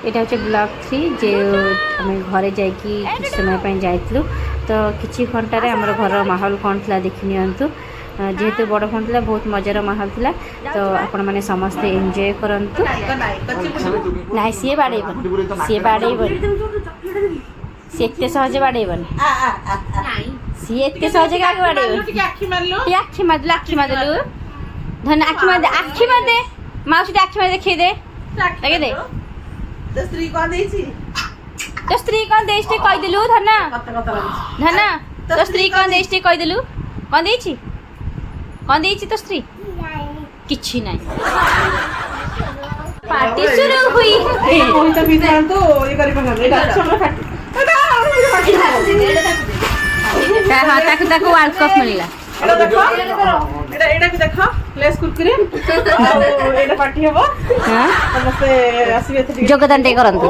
यहाँ हूँ ब्लॉक 3 जे आम घरे जा समय जाइलु तो किसी घंटे आम घर माहौल कौन था देखी नियंतु जेहेतु बड़ फोन था बहुत मजार माहौल था तो आपण मैंने समस्ते एंजॉय करंतु ना सी बाड़ेबन सी बाड़ेबन सी एत सहजे बाड़ेबन सी एत सहजे क्या बाड़ेबन आखि मारदेलु धन आखि मारदे माउसी आखि मार देखिए दे दे तो स्त्री कौन देछि तो स्त्री कौन देछि कहिदेलु धना धना तो स्त्री कौन देछि कहिदेलु कौन देछि तो स्त्री किछि नाही पार्टी शुरू हुई कोई तो भी ध्यान तो ये करी पना एटा छोटा फाटी हां ताकू वर्ल्ड कप मिलला एटा देखो एटा भी देखो लेस कुरकुरे आ एटा पार्टी हेबो हां समस्त आसीबे एथि योगदान दे करंतु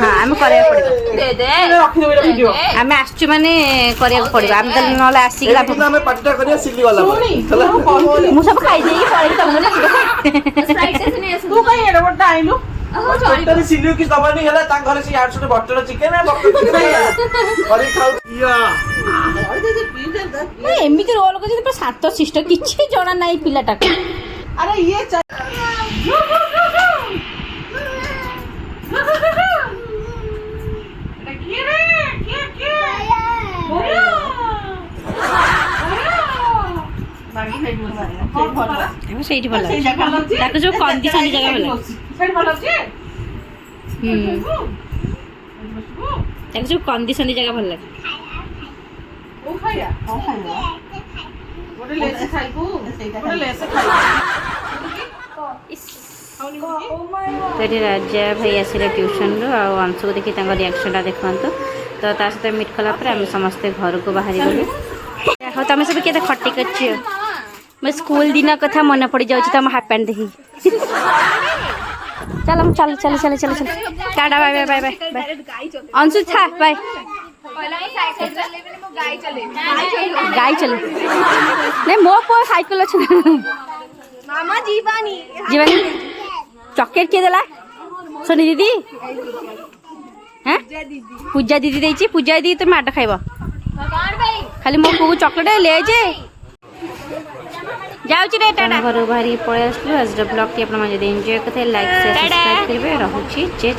हां हम करे पड़बो दे दे रखि देबे वीडियो हम आछू माने करे पड़बो हम त नले आसी गला हम पार्टीटा करिया सिल्ली वाला मु सब खाई देई पड़े तमने स्पाइसेस ने तू कहीं एटा बड्डा आइलु टोटली सिल्ली की दबानी हैला ता घरे से 800 बटर चिकन है बटर करी खाऊ या एमती रोल कर शांत शिष्ट किसी जना ना पिलाटा अरे ये से भल जो कंडीशन जगह भल जो कंडीशन जगह भल लगे तो ये राजा भाई आसिले ट्यूशन रू अंश को देखिए रिएक्शन देखु तो ता सहित मीट कलापर आम समस्ते घर को बाहरी गलु हाँ तुम सब किए खटी कर मैं स्कूल दिन कथा मन पड़ जाऊँ तुम हाफ पैंट देखी चल चल चल चल चल चल ta-ta bye bye bye bye Anshu था बाय गाई चले नहीं मो पो साइकिल अच्छे मामा जीवानी जीवानी चॉकलेट किए देला सोनी दीदी हैं पूजा दीदी देची पूजा दीदी तुम माट खाइब खाली मो को चॉकलेट ले जे जाउची रे टाटा घर बाहरी पळे आसलु आज ब्लॉग टी आपन माने एंजॉय करते लाइक शेयर सब्सक्राइब करबे रहूची जे